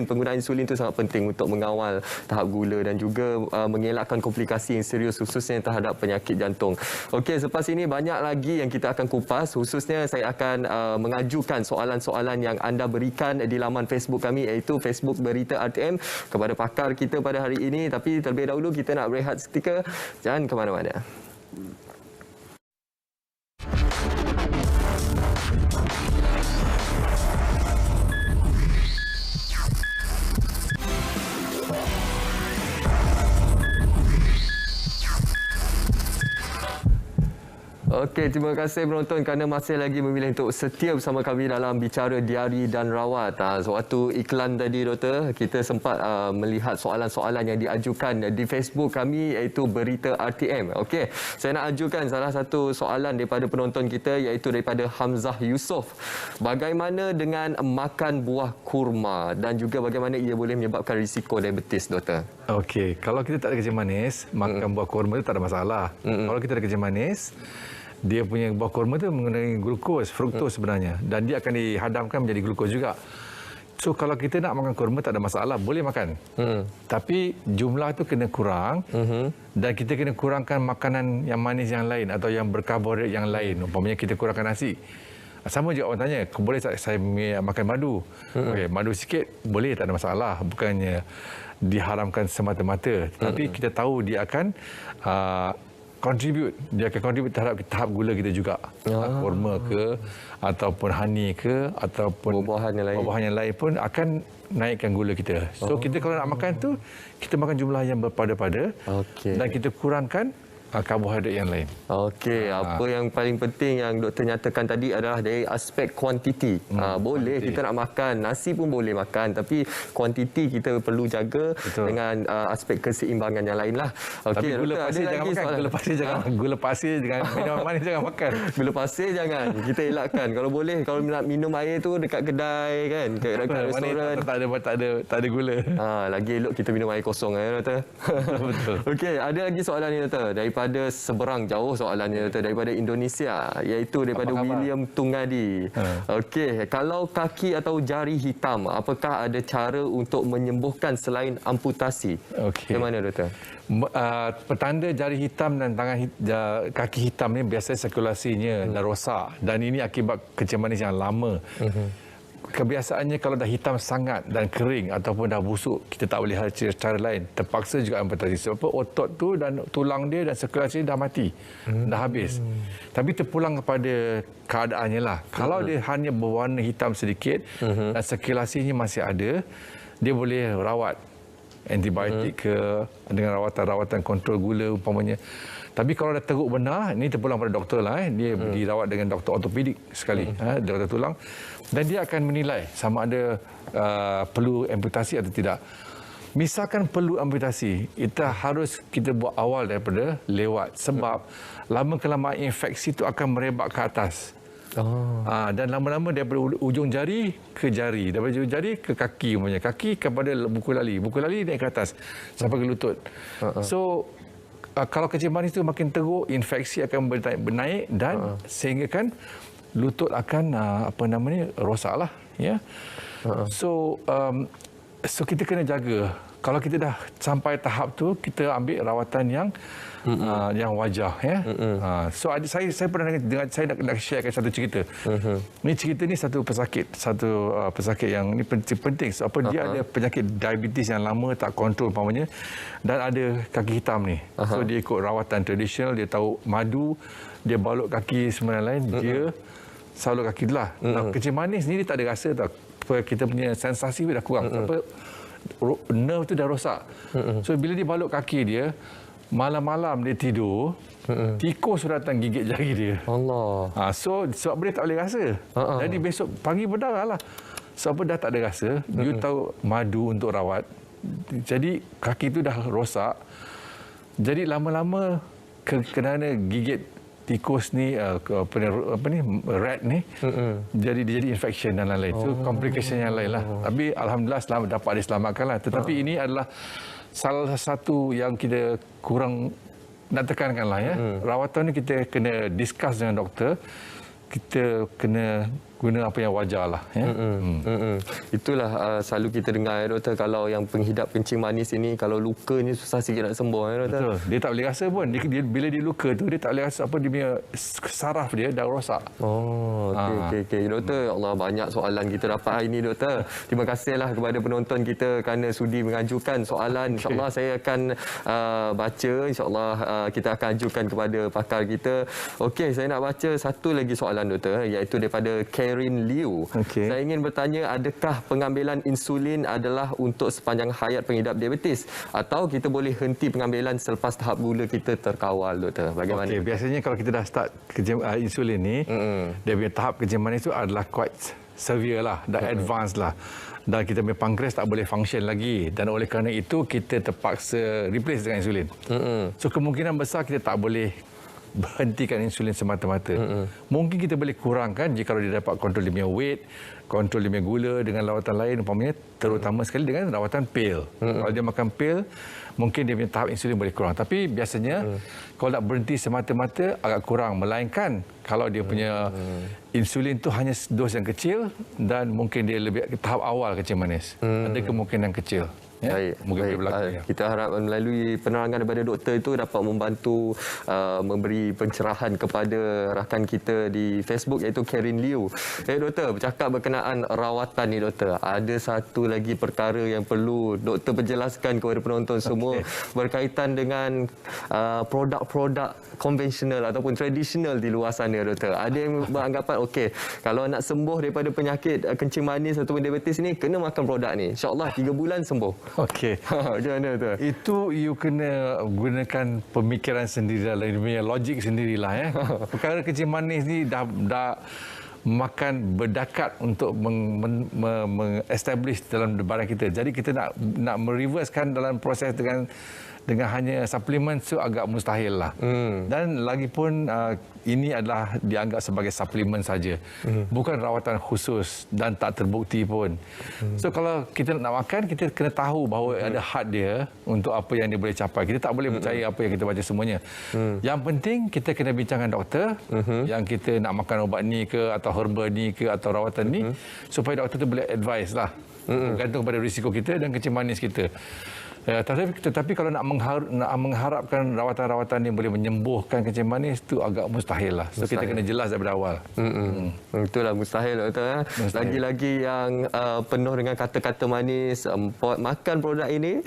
Speaker 1: penggunaan insulin itu sangat penting untuk mengawal tahap gula dan juga mengelakkan komplikasi yang serius khususnya terhadap penyakit jantung. Okey, selepas ini banyak lagi yang kita akan kupas, khususnya saya akan mengajukan soalan-soalan yang anda berikan di laman Facebook kami iaitu Facebook Berita RTM kepada pakar kita pada hari ini. Tapi terlebih dahulu kita nak berehat seketika. Jangan ke mana-mana. Okey, terima kasih penonton kerana masih lagi memilih untuk setia bersama kami dalam Bicara Diari dan Rawat. Sewaktu iklan tadi doktor, kita sempat melihat soalan-soalan yang diajukan di Facebook kami iaitu Berita RTM. Okey, saya nak ajukan salah satu soalan daripada penonton kita iaitu daripada Hamzah Yusof. Bagaimana dengan makan buah kurma dan juga bagaimana ia boleh menyebabkan risiko diabetes doktor?
Speaker 2: Okey, kalau kita tak ada kencing manis, makan buah kurma itu tak ada masalah. Kalau kita ada kencing manis, dia punya buah kurma itu mengandungi glukos, fruktos sebenarnya, dan dia akan dihadamkan menjadi glukos juga. So kalau kita nak makan kurma tak ada masalah, boleh makan. Tapi jumlah itu kena kurang dan kita kena kurangkan makanan yang manis yang lain atau yang berkarbohidrat yang lain. Umpamanya kita kurangkan nasi. Sama juga orang tanya, boleh tak saya makan madu? Okey, madu sikit boleh, tak ada masalah. Bukannya diharamkan semata-mata, tapi kita tahu dia akan dia akan contribute terhadap tahap gula kita juga. Kurma ke ataupun honey ke ataupun buah-buahan yang lain pun akan naikkan gula kita. So kita kalau nak makan tu, kita makan jumlah yang berpada-pada dan kita kurangkan karbohidrat yang lain.
Speaker 1: Okey, apa yang paling penting yang doktor nyatakan tadi adalah dari aspek kuantiti. Boleh kita nak makan, nasi pun boleh makan, tapi kuantiti kita perlu jaga dengan aspek keseimbangan yang lain lah.
Speaker 2: Okey, gula pasir jangan makan. Gula pasir jangan, minuman manis jangan makan.
Speaker 1: Gula pasir jangan, kita elakkan. Kalau boleh, kalau nak minum air tu dekat kedai kan, dekat restoran.
Speaker 2: Tak ada gula.
Speaker 1: Lagi elok kita minum air kosong doktor.
Speaker 2: Betul.
Speaker 1: Okey, ada lagi soalan ni doktor daripada seberang jauh soalannya doktor, daripada Indonesia, iaitu daripada William Tungadi. Okey, kalau kaki atau jari hitam, apakah ada cara untuk menyembuhkan selain amputasi? Bagaimana doktor?
Speaker 2: Petanda jari hitam dan kaki hitam ni biasanya sirkulasinya dah rosak dan ini akibat kencing manis yang lama. Kebiasaannya kalau dah hitam sangat dan kering ataupun dah busuk, kita tak boleh cara lain, terpaksa juga amputasi. Sebab otot tu dan tulang dia dan sirkulasi dah mati, dah habis. Tapi terpulang kepada keadaannya lah. Kalau dia hanya berwarna hitam sedikit dan sirkulasinya masih ada, dia boleh rawat antibiotik ke dengan rawatan-rawatan kontrol gula umpamanya. Tapi kalau dah teruk benar, ini terpulang pada doktor lah. Dia dirawat dengan doktor ortopedik sekali, doktor tulang. Dan dia akan menilai sama ada perlu amputasi atau tidak. Misalkan perlu amputasi, kita buat awal daripada lewat. Sebab lama-kelamaan infeksi itu akan merebak ke atas. Dan lama-lama daripada ujung jari ke jari, daripada ujung jari ke kaki umpamanya, kaki kepada buku lali naik ke atas sampai ke lutut. So kalau kencing manis itu makin teruk, infeksi akan bernaik dan sehingga kan lutut akan rosaklah, ya. So kita kena jaga. Kalau kita dah sampai tahap tu, kita ambil rawatan yang wajar, ya. So saya pernah dengar, saya nak sharekan satu cerita. Cerita ni satu pesakit yang ni penting sebab dia ada penyakit diabetes yang lama tak kontrol umpamanya dan ada kaki hitam ni. So dia ikut rawatan tradisional, dia tahu madu, dia balut kaki sebenarnya lain, dia selalu kaki lah. Kencing manis ni dia tak ada rasa tau. Kita punya sensasi dah kurang. Nerve tu dah rosak. So bila dia balut kaki dia, malam-malam dia tidur, tikus sudah datang gigit jari dia.
Speaker 1: Allah.
Speaker 2: So sebab dia tak boleh rasa. Jadi besok pagi berdarah lah. So apa dah tak ada rasa, you tahu madu untuk rawat. Jadi kaki tu dah rosak. Jadi lama-lama kerana gigit tikus ni apa ni rat ni jadi infection dan lain-lain. Itu complication yang lain lah. Tapi alhamdulillah dapat diselamatkan lah. Tetapi ini adalah salah satu yang kita kurang nak tekankan lah ya. Rawatan ni kita kena discuss dengan doktor. Kita kena guna apa yang wajar lah. Ya?
Speaker 1: Itulah selalu kita dengar ya doktor, kalau yang penghidap kencing manis ini kalau lukanya susah sikit nak sembuh ya doktor.
Speaker 2: Betul. Dia tak boleh rasa pun. Bila dia luka tu dia tak boleh rasa apa dia punya saraf dia dah rosak.
Speaker 1: Oh, okey. Doktor, Allah banyak soalan kita dapat hari ini doktor. Terima kasihlah kepada penonton kita kerana sudi mengajukan soalan. InsyaAllah saya akan baca. InsyaAllah kita akan ajukan kepada pakar kita. Okey, saya nak baca satu lagi soalan doktor, iaitu daripada Karen Liu. Saya ingin bertanya, adakah pengambilan insulin adalah untuk sepanjang hayat pengidap diabetes atau kita boleh henti pengambilan selepas tahap gula kita terkawal doktor? Bagaimana?
Speaker 2: Okey, biasanya kalau kita dah start insulin ni, dia punya tahap kencing manis tu adalah quite severe lah, dah advanced lah. Dan kita punya pankreas tak boleh function lagi. Dan oleh kerana itu, kita terpaksa replace dengan insulin. So, kemungkinan besar kita tak boleh berhentikan insulin semata-mata. Mungkin kita boleh kurangkan jika dia dapat kontrol dia punya weight, kontrol dia punya gula dengan rawatan lain, umpamanya terutama sekali dengan rawatan pil. Kalau dia makan pil, mungkin dia punya tahap insulin boleh kurang. Tapi biasanya kalau nak berhenti semata-mata agak kurang. Melainkan kalau dia punya insulin tu hanya dos yang kecil dan mungkin dia lebih tahap awal kencing manis. Ada kemungkinan kecil. Ya,
Speaker 1: baik. Kita harap melalui penerangan daripada doktor itu dapat membantu memberi pencerahan kepada rakan kita di Facebook, iaitu Karen Liu. Doktor, bercakap berkenaan rawatan ni doktor, ada satu lagi perkara yang perlu doktor penjelaskan kepada penonton semua berkaitan dengan produk-produk konvensional ataupun tradisional di luar sana doktor. Ada yang beranggapan kalau nak sembuh daripada penyakit kencing manis ataupun diabetes ni, kena makan produk ni. InsyaAllah 3 bulan sembuh.
Speaker 2: Okey.
Speaker 1: Macam mana tu?
Speaker 2: Itu you kena gunakan pemikiran sendiri lah, punya logik sendirilah ya. Perkara kencing manis ni dah makan berdakat untuk meng-establish dalam barang kita. Jadi kita nak mereversekan dalam proses dengan hanya suplemen tu agak mustahil lah. Dan lagipun ini adalah dianggap sebagai suplemen saja. Bukan rawatan khusus dan tak terbukti pun. So kalau kita nak makan, kita kena tahu bahawa ada had dia untuk apa yang dia boleh capai. Kita tak boleh percaya apa yang kita baca semuanya. Yang penting kita kena bincang dengan doktor yang kita nak makan ubat ni ke atau herba ni ke atau rawatan ni, supaya doktor tu boleh advise lah. Bergantung pada risiko kita dan kencing manis kita. Tetapi kalau nak mengharapkan rawatan-rawatan yang boleh menyembuhkan kencing manis, itu agak mustahil lah. So kita kena jelas daripada awal.
Speaker 1: Itulah mustahil doktor. Lagi-lagi yang penuh dengan kata-kata manis, makan produk ini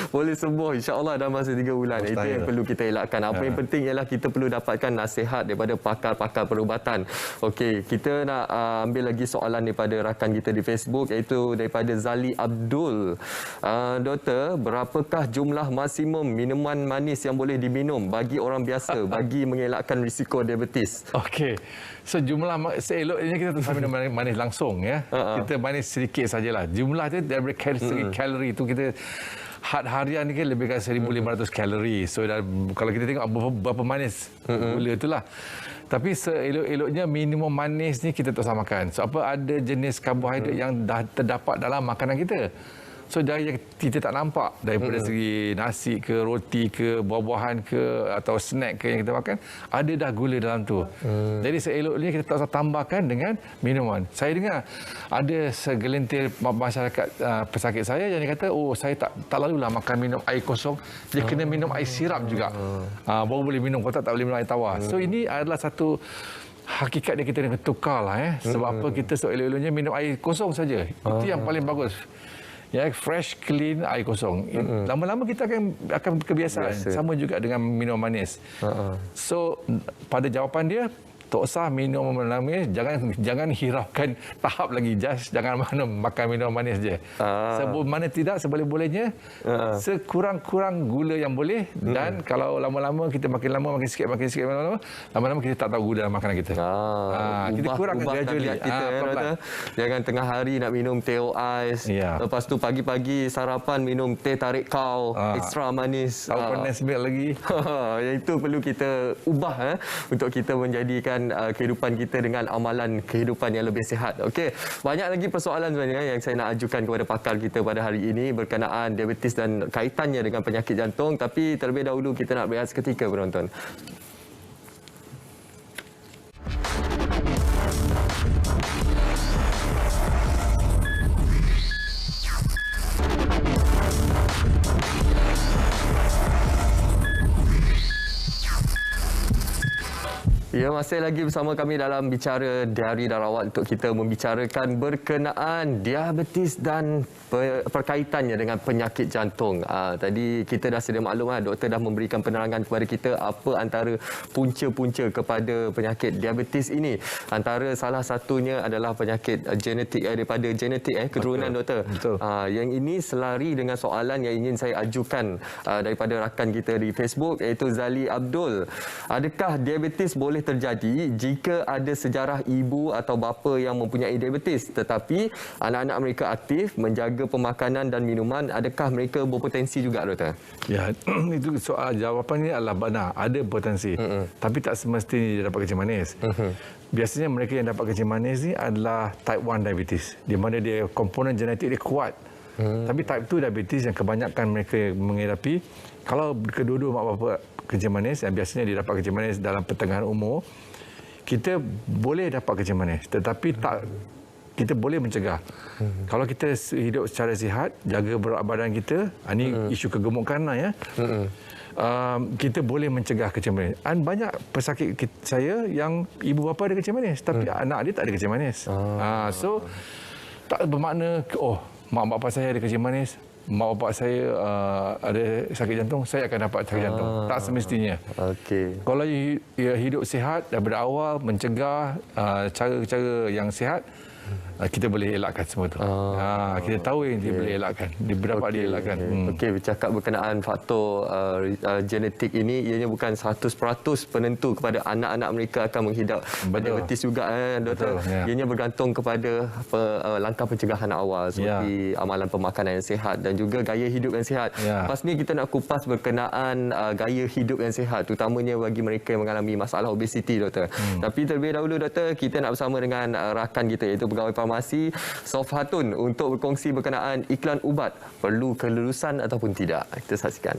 Speaker 1: boleh sembuh insya-Allah dalam masa 3 bulan. Mustahil. Itu yang perlu kita elakkan. Apa yang penting ialah kita perlu dapatkan nasihat daripada pakar-pakar perubatan. Okey, kita nak ambil lagi soalan daripada rakan kita di Facebook, iaitu daripada Zali Abdul. Doktor, berapakah jumlah maksimum minuman manis yang boleh diminum bagi orang biasa bagi mengelakkan risiko diabetes? Okey.
Speaker 2: So seeloknya kita tak minum manis langsung ya. Kita manis sedikit sajalah. Jumlah tu dari segi kalori tu kita harian ni kan lebih kurang 1,500 kalori. So kalau kita tengok berapa manis gula itulah. Tapi seelok-eloknya minum manis ni kita tak usah makan. So apa ada jenis karbohidrat yang dah terdapat dalam makanan kita. So dari yang kita tak nampak daripada segi nasi ke, roti ke, buah-buahan ke atau snack ke yang kita makan, ada dah gula dalam tu. Jadi seeloknya kita tak usah tambahkan dengan minuman. Saya dengar ada segelintir masyarakat pesakit saya yang dia kata, saya tak lalulah makan minum air kosong, dia kena minum air sirap juga. Baru boleh minum, kalau tak boleh minum air tawar. So ini adalah satu hakikat yang kita kena tukarlah sebab apa kita seelok-eloknya minum air kosong saja. Itu yang paling bagus. Ya, fresh, clean, air kosong. Lama-lama kita akan kebiasaan. Sama juga dengan minum manis. So, pada jawapan dia, tak usah minum manis, jangan hiraukan tahap lagi, just jangan makan minum manis je. Mana tidak seboleh-bolehnya, sekurang-kurang gula yang boleh, dan kalau lama-lama kita makin lama makin sikit lama-lama kita tak tahu gula dalam makanan kita. Kita kurangkan gradually
Speaker 1: kita, jangan tengah hari nak minum teh ais, lepas tu pagi-pagi sarapan minum teh tarik kau ekstra manis,
Speaker 2: tahu panas milk lagi.
Speaker 1: Yang itu perlu kita ubah untuk kita menjadikan kehidupan kita dengan amalan kehidupan yang lebih sihat. Okey, banyak lagi persoalan sebenarnya yang saya nak ajukan kepada pakar kita pada hari ini berkenaan diabetes dan kaitannya dengan penyakit jantung, tapi terlebih dahulu kita nak berehat seketika, penonton. Ya, masih lagi bersama kami dalam Bicara Diari dan Rawat untuk kita membicarakan berkenaan diabetes dan perkaitannya dengan penyakit jantung. Tadi kita dah sedia maklum, doktor dah memberikan penerangan kepada kita apa antara punca-punca kepada penyakit diabetes ini. Antara salah satunya adalah penyakit genetik, daripada genetik keturunan. Betul. Doktor. Yang ini selari dengan soalan yang ingin saya ajukan daripada rakan kita di Facebook, iaitu Zali Abdul. Adakah diabetes boleh terjadi jika ada sejarah ibu atau bapa yang mempunyai diabetes, tetapi anak-anak mereka aktif menjaga pemakanan dan minuman? Adakah mereka berpotensi juga, doktor?
Speaker 2: Ya, itu soal jawapannya adalah benar, ada potensi. Tapi tak semestinya dia dapat kencing manis. Biasanya mereka yang dapat kencing manis ni adalah type 1 diabetes, di mana dia komponen genetik dia kuat. Tapi type 2 diabetes yang kebanyakan mereka menghadapi, kalau kedua-dua mak bapa kencing manis, yang biasanya dia dapat kencing manis dalam pertengahan umur, kita boleh dapat kencing manis, tetapi kita boleh mencegah. Kalau kita hidup secara sihat, jaga berat badan kita, ini isu kegemukan kita boleh mencegah kencing manis. Banyak pesakit saya yang ibu bapa ada kencing manis, tapi anak dia tak ada kencing manis. So tak bermakna mak bapak saya ada kencing manis, mak bapak saya ada sakit jantung, saya akan dapat sakit jantung. Tak semestinya. Kalau hidup sihat daripada awal, mencegah cara-cara yang sihat, kita boleh elakkan semua itu. Kita tahu yang dia boleh elakkan, dapat dielakkan.
Speaker 1: Okey, bercakap berkenaan faktor genetik ini, ianya bukan 100% penentu kepada anak-anak mereka akan menghidap diabetes juga, doktor. Ianya bergantung kepada langkah pencegahan awal seperti amalan pemakanan yang sihat dan juga gaya hidup yang sihat. Lepas ni kita nak kupas berkenaan gaya hidup yang sihat, terutamanya bagi mereka yang mengalami masalah obesiti, doktor. Tapi terlebih dahulu, doktor, kita nak bersama dengan rakan kita, iaitu pegawai farmasi Sof Hatun, untuk berkongsi berkenaan iklan ubat perlu kelulusan ataupun tidak. Kita saksikan.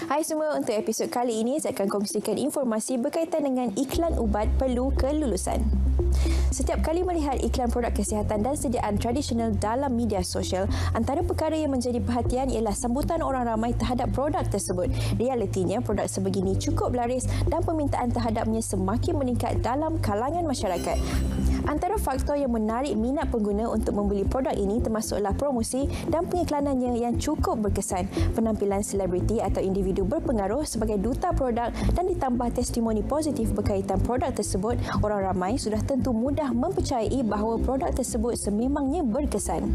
Speaker 3: Hai semua, untuk episod kali ini saya akan kongsikan informasi berkaitan dengan iklan ubat perlu kelulusan. Setiap kali melihat iklan produk kesihatan dan sediaan tradisional dalam media sosial, antara perkara yang menjadi perhatian ialah sambutan orang ramai terhadap produk tersebut. Realitinya, produk sebegini cukup laris dan permintaan terhadapnya semakin meningkat dalam kalangan masyarakat. Antara faktor yang menarik minat pengguna untuk membeli produk ini termasuklah promosi dan pengiklanannya yang cukup berkesan, penampilan selebriti atau individu berpengaruh sebagai duta produk, dan ditambah testimoni positif berkaitan produk tersebut, orang ramai sudah tentu mudah mempercayai bahawa produk tersebut sememangnya berkesan.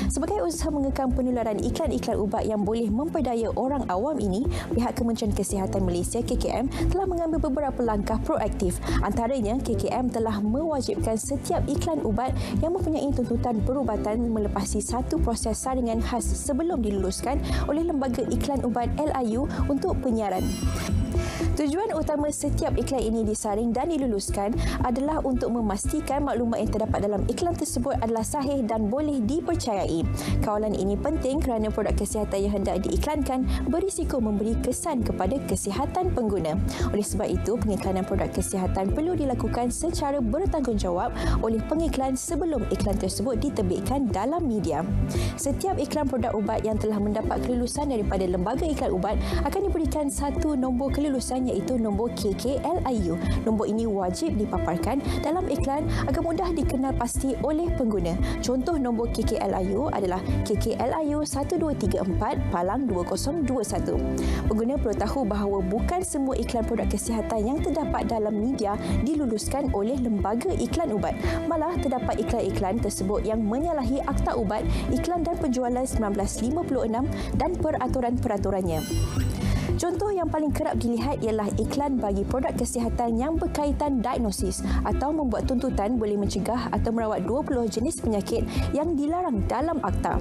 Speaker 3: Sebagai usaha mengekang penularan iklan-iklan ubat yang boleh memperdaya orang awam ini, pihak Kementerian Kesihatan Malaysia KKM telah mengambil beberapa langkah proaktif. Antaranya, KKM telah mewajibkan setiap iklan ubat yang mempunyai tuntutan perubatan melepasi satu proses saringan khas sebelum diluluskan oleh Lembaga Iklan Ubat LIU untuk penyiaran. Tujuan utama setiap iklan ini disaring dan diluluskan adalah untuk memastikan maklumat yang terdapat dalam iklan tersebut adalah sahih dan boleh dipercayai. Kawalan ini penting kerana produk kesihatan yang hendak diiklankan berisiko memberi kesan kepada kesihatan pengguna. Oleh sebab itu, pengiklanan produk kesihatan perlu dilakukan secara bertanggungjawab oleh pengiklan sebelum iklan tersebut diterbitkan dalam media. Setiap iklan produk ubat yang telah mendapat kelulusan daripada Lembaga Iklan Ubat akan diberikan satu nombor kelulusan iaitu nombor KKLIU. Nombor ini wajib dipaparkan dalam iklan agar mudah dikenal pasti oleh pengguna. Contoh nombor KKLIU adalah KKLIU 1234-2021. Pengguna perlu tahu bahawa bukan semua iklan produk kesihatan yang terdapat dalam media diluluskan oleh lembaga iklan ubat. Malah terdapat iklan-iklan tersebut yang menyalahi Akta Ubat, Iklan dan Penjualan 1956 dan peraturan-peraturannya. Contoh yang paling kerap dilihat ialah iklan bagi produk kesihatan yang berkaitan diagnosis atau membuat tuntutan boleh mencegah atau merawat 20 jenis penyakit yang dilarang dalam akta.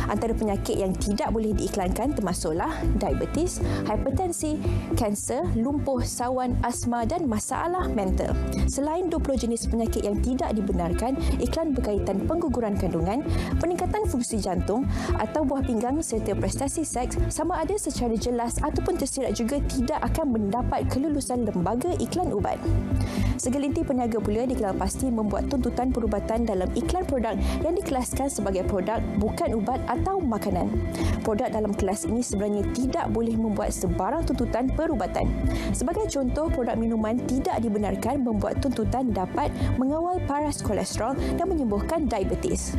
Speaker 3: Antara penyakit yang tidak boleh diiklankan termasuklah diabetes, hipertensi, kanser, lumpuh sawan, asma dan masalah mental. Selain 20 jenis penyakit yang tidak dibenarkan, iklan berkaitan pengguguran kandungan, peningkatan fungsi jantung atau buah pinggang serta prestasi seks sama ada secara jelas ataupun tersirat juga tidak akan mendapat kelulusan lembaga iklan ubat. Segelintir peniaga pula dikenal pasti membuat tuntutan perubatan dalam iklan produk yang dikelaskan sebagai produk bukan ubat atau makanan. Produk dalam kelas ini sebenarnya tidak boleh membuat sebarang tuntutan perubatan. Sebagai contoh, produk minuman tidak dibenarkan membuat tuntutan dapat mengawal paras kolesterol dan menyembuhkan diabetes.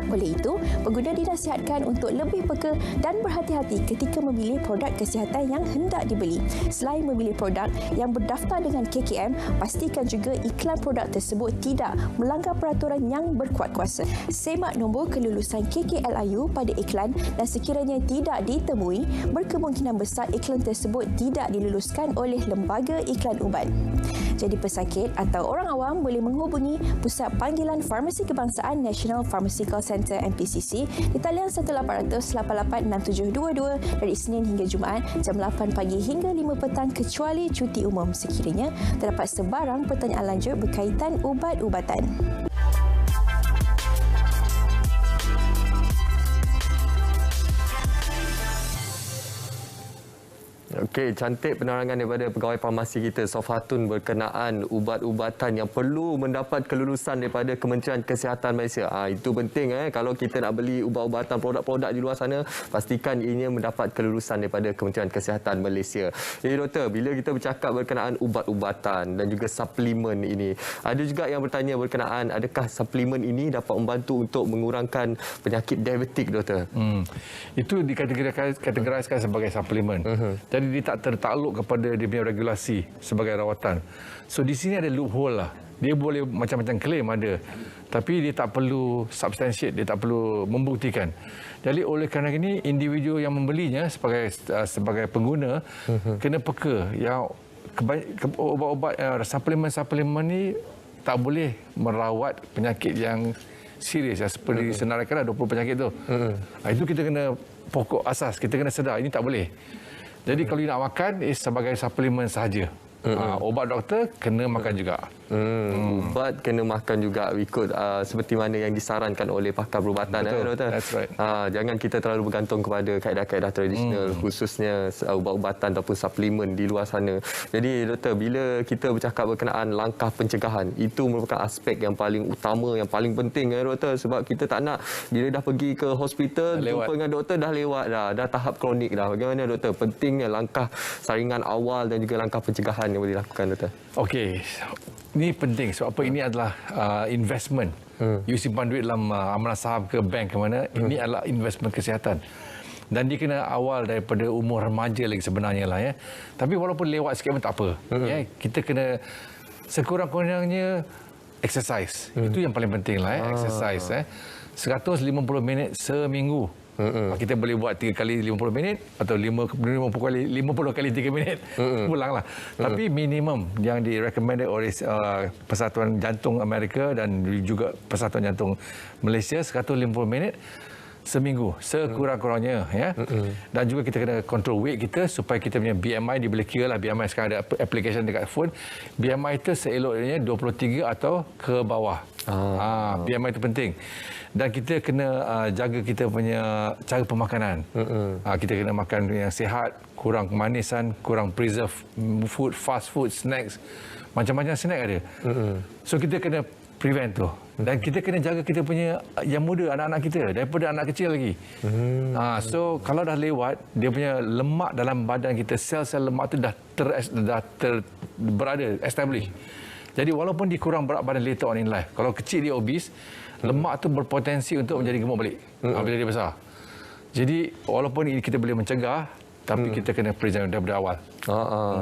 Speaker 3: Oleh itu, pengguna dinasihatkan untuk lebih peka dan berhati-hati ketika memilih produk kesihatan yang hendak dibeli. Selain memilih produk yang berdaftar dengan KKM, pastikan juga iklan produk tersebut tidak melanggar peraturan yang berkuat kuasa. Semak nombor kelulusan KKLIU pada iklan dan sekiranya tidak ditemui, berkemungkinan besar iklan tersebut tidak diluluskan oleh lembaga iklan ubat. Jadi pesakit atau orang awam boleh menghubungi Pusat Panggilan Farmasi Kebangsaan National Pharmaceutical Centre NPCC di talian 1800-886722 dari Isnin hingga Jumaat jam 8 pagi hingga 5 petang kecuali cuti umum sekiranya terdapat sebarang pertanyaan lanjut berkaitan ubat-ubatan.
Speaker 1: Okey, cantik penerangan daripada pegawai farmasi kita Sofatun berkenaan ubat-ubatan yang perlu mendapat kelulusan daripada Kementerian Kesihatan Malaysia. Itu penting kalau kita nak beli ubat-ubatan, produk-produk di luar sana, pastikan ianya mendapat kelulusan daripada Kementerian Kesihatan Malaysia. Jadi doktor, bila kita bercakap berkenaan ubat-ubatan dan juga suplemen ini, ada juga yang bertanya berkenaan adakah suplemen ini dapat membantu untuk mengurangkan penyakit diabetik, doktor?
Speaker 2: Itu dikategorikan sebagai suplemen. Jadi dia tak tertakluk kepada dia punya regulasi sebagai rawatan. So di sini ada loophole lah. Dia boleh macam-macam klaim ada. Tapi dia tak perlu substantiate, dia tak perlu membuktikan. Jadi oleh kerana ini individu yang membelinya sebagai pengguna kena peka yang ubat-ubat suplemen ni tak boleh merawat penyakit yang serius seperti senaraikan 20 penyakit tu. Itu kita kena pokok asas, kita kena sedar ini tak boleh. Jadi kalau nak makan sebagai suplemen sahaja. Obat doktor kena makan juga.
Speaker 1: Ubat kena makan juga ikut seperti mana yang disarankan oleh pakar perubatan. Doktor.
Speaker 2: That's right.
Speaker 1: Jangan kita terlalu bergantung kepada kaedah-kaedah tradisional, khususnya ubat-ubatan ataupun suplemen di luar sana. Jadi doktor, bila kita bercakap berkenaan langkah pencegahan, itu merupakan aspek yang paling utama, yang paling penting doktor, sebab kita tak nak bila dah pergi ke hospital jumpa dengan doktor dah lewat dah tahap kronik dah. Bagaimana doktor pentingnya langkah saringan awal dan juga langkah pencegahan yang boleh dilakukan, doktor?
Speaker 2: Okey, ini penting sebab apa ini adalah investment. You simpan duit dalam amalan saham ke bank ke mana, ini adalah investment kesihatan. Dan dia kena awal daripada umur remaja lagi sebenarnya lah ya. Tapi walaupun lewat sikit pun tak apa. Ya, kita kena sekurang-kurangnya exercise. Itu yang paling penting lah exercise 150 minit seminggu. Kita boleh buat 3 kali 50 minit atau 50 kali 3 minit. Pulanglah. Tapi minimum yang recommended oleh Persatuan Jantung Amerika dan juga Persatuan Jantung Malaysia 150 minit seminggu sekurang-kurangnya ya. Dan juga kita kena control weight kita supaya kita punya BMI dia boleh kira lah. BMI sekarang ada application dekat phone. BMI itu seeloknya 23 atau ke bawah. BMI itu penting. Dan kita kena jaga kita punya cara pemakanan. Kita kena makan yang sihat, kurang kemanisan, kurang preserve food, fast food, snacks. Macam-macam snack ada. So kita kena prevent tu. Dan kita kena jaga kita punya yang muda, anak-anak kita daripada anak kecil lagi. So kalau dah lewat, dia punya lemak dalam badan kita, sel-sel lemak tu dah berada established. Jadi walaupun dia kurang berat badan later on in life, kalau kecil dia obese, lemak tu berpotensi untuk menjadi gemuk balik bila dia besar. Jadi walaupun ini kita boleh mencegah, tapi kita kena prevent daripada awal.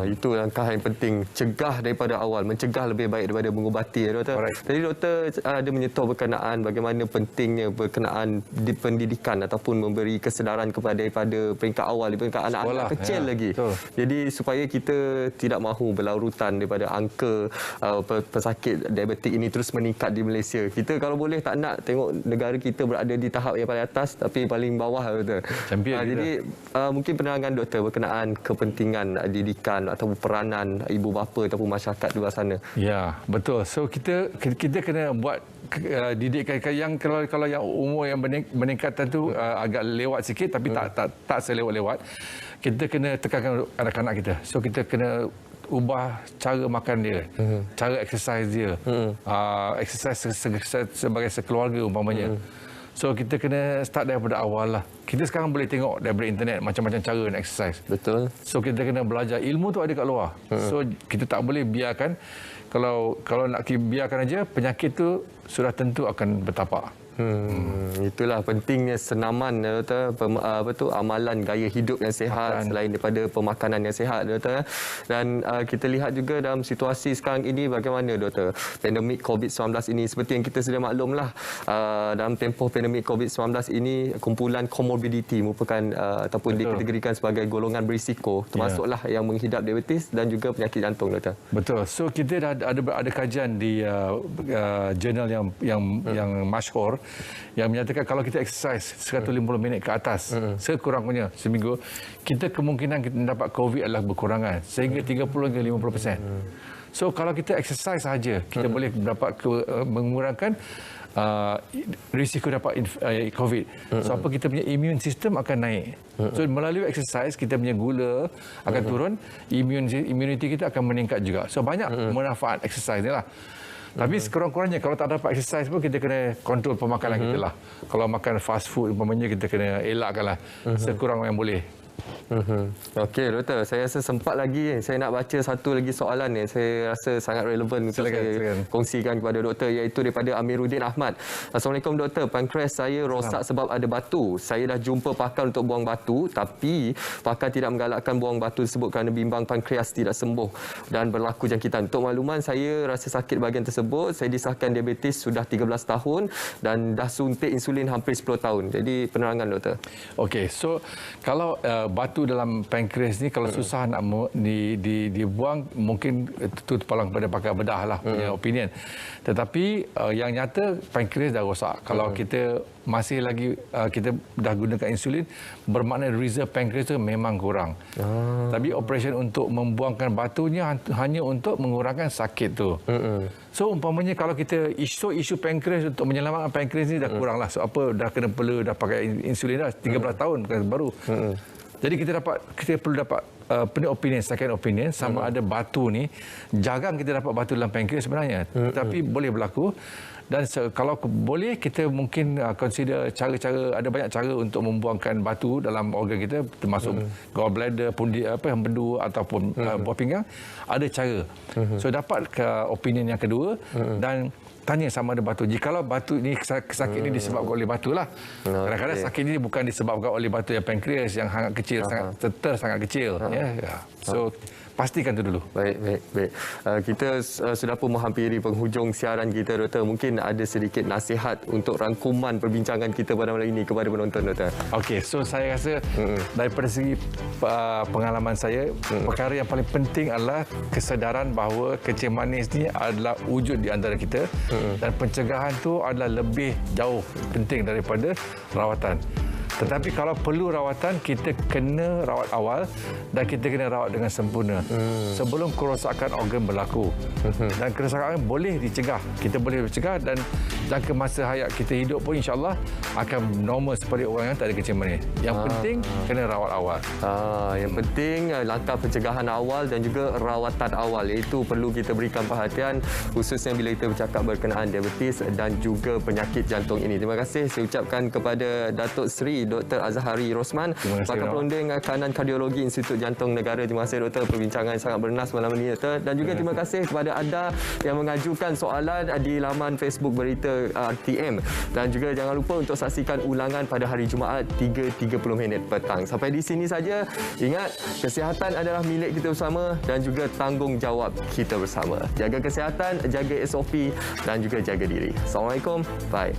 Speaker 1: Itu langkah yang penting, cegah daripada awal, mencegah lebih baik daripada mengubati, doktor.
Speaker 2: Correct.
Speaker 1: Jadi doktor ada menyentuh berkenaan bagaimana pentingnya berkenaan di pendidikan ataupun memberi kesedaran daripada peringkat awal, di peringkat anak-anak kecil lagi.
Speaker 2: Betul.
Speaker 1: Jadi supaya kita tidak mahu berlarutan daripada angka pesakit diabetik ini terus meningkat di Malaysia. Kita kalau boleh tak nak tengok negara kita berada di tahap yang paling atas tapi paling bawah, doktor.
Speaker 2: Champion
Speaker 1: Jadi mungkin penerangan doktor berkenaan kepentingan didikan atau peranan ibu bapa ataupun masyarakat di luar sana.
Speaker 2: Ya, betul. So kita kena buat didikan yang kalau yang umur yang meningkatan tu agak lewat sikit tapi tak selewat-lewat. Kita kena tekankan anak-anak kita. So kita kena ubah cara makan dia, cara exercise dia. Exercise sebagai sekeluarga umpamanya. So kita kena start daripada awal lah. Kita sekarang boleh tengok daripada internet macam-macam cara nak exercise.
Speaker 1: Betul.
Speaker 2: So kita kena belajar, ilmu tu ada kat luar. So kita tak boleh biarkan, kalau nak biarkan aja, penyakit tu sudah tentu akan bertapak.
Speaker 1: Itulah pentingnya senaman, doktor, amalan gaya hidup yang sihat selain daripada pemakanan yang sihat, doktor. Dan kita lihat juga dalam situasi sekarang ini bagaimana, doktor, pandemik COVID-19 ini, seperti yang kita sedia maklumlah, dalam tempoh pandemik COVID-19 ini kumpulan comorbidity merupakan ataupun dikategorikan sebagai golongan berisiko, termasuklah yang menghidap diabetes dan juga penyakit jantung, doktor.
Speaker 2: Betul. So kita dah ada kajian di jurnal yang masyhur yang menyatakan kalau kita exercise 150 minit ke atas sekurang-kurangnya seminggu, kita kemungkinan kita dapat COVID adalah berkurangan sehingga 30 hingga 50%. So kalau kita exercise saja, kita boleh dapat mengurangkan risiko dapat COVID. So apa, kita punya immune system akan naik. So melalui exercise kita punya gula akan turun, immunity kita akan meningkat juga. So banyak manfaat exercise ni lah. Tapi sekurang-kurangnya kalau tak dapat exercise pun kita kena kontrol pemakanan kita lah. Kalau makan fast food umpamanya, kita kena elakkan lah sekurang yang boleh.
Speaker 1: Okey, doktor, saya rasa sempat lagi saya nak baca satu lagi soalan ni. Saya rasa sangat relevan untuk saya kongsikan kepada doktor, iaitu daripada Amiruddin Ahmad. Assalamualaikum doktor, pankreas saya rosak sebab ada batu. Saya dah jumpa pakar untuk buang batu, tapi pakar tidak menggalakkan buang batu tersebut kerana bimbang pankreas tidak sembuh dan berlaku jangkitan. Untuk makluman, saya rasa sakit bahagian tersebut. Saya disahkan diabetes sudah 13 tahun dan dah suntik insulin hampir 10 tahun. Jadi penerangan, doktor.
Speaker 2: Okey, so kalau batu dalam pankreas ni kalau susah nak dibuang, mungkin itu terpulang pada pakar bedah lah punya opinion. Tetapi yang nyata pankreas dah rosak. Kalau kita masih lagi kita dah gunakan insulin, bermakna reserve pankreas tu memang kurang. Tapi operation untuk membuangkan batunya hanya untuk mengurangkan sakit tu. So umpamanya kalau kita isu pankreas untuk menyelamatkan pankreas ni dah kurang lah. So apa, dah kena perlu dah pakai insulin dah 13 tahun bukan baru. Jadi kita perlu dapat opinion, second opinion, sama ada batu ni, jarang kita dapat batu dalam pankreas sebenarnya, tapi boleh berlaku. Dan kalau boleh, kita mungkin consider cara-cara, ada banyak cara untuk membuangkan batu dalam organ kita, termasuk gallbladder, empedu ataupun buah pinggang, ada cara. So dapat opinion yang kedua dan tanya sama ada batu. Jikalau batu ni, sakit ini disebabkan oleh batu lah. Kadang-kadang sakit ini bukan disebabkan oleh batu yang pankreas yang sangat kecil, sangat kecil. So pastikan itu dulu.
Speaker 1: Baik. Kita sudah pun menghampiri penghujung siaran kita, doktor. Mungkin ada sedikit nasihat untuk rangkuman perbincangan kita pada malam ini kepada penonton, doktor.
Speaker 2: Okey, so saya rasa daripada segi pengalaman saya, perkara yang paling penting adalah kesedaran bahawa kencing manis ni adalah wujud di antara kita dan pencegahan tu adalah lebih jauh penting daripada rawatan. Tetapi kalau perlu rawatan, kita kena rawat awal dan kita kena rawat dengan sempurna sebelum kerosakan organ berlaku. Dan kerosakan boleh dicegah. Kita boleh dicegah dan jangka masa hayat kita hidup pun insya-Allah akan normal seperti orang yang tak ada kencing manis. Yang penting kena rawat awal.
Speaker 1: Yang penting langkah pencegahan awal dan juga rawatan awal, iaitu perlu kita berikan perhatian khususnya bila kita bercakap berkenaan diabetes dan juga penyakit jantung ini. Terima kasih saya ucapkan kepada Datuk Seri Dr. Azhari Rosman, Pakar Perunding Kanan Kardiologi Institut Jantung Negara. Terima kasih Doktor, perbincangan sangat bernas malam ini Doktor. Dan juga terima kasih kepada anda yang mengajukan soalan di laman Facebook Berita RTM. Dan juga jangan lupa untuk saksikan ulangan pada hari Jumaat 3.30 petang. Sampai di sini saja. Ingat, kesihatan adalah milik kita bersama dan juga tanggungjawab kita bersama. Jaga kesihatan, jaga SOP dan juga jaga diri. Assalamualaikum. Bye.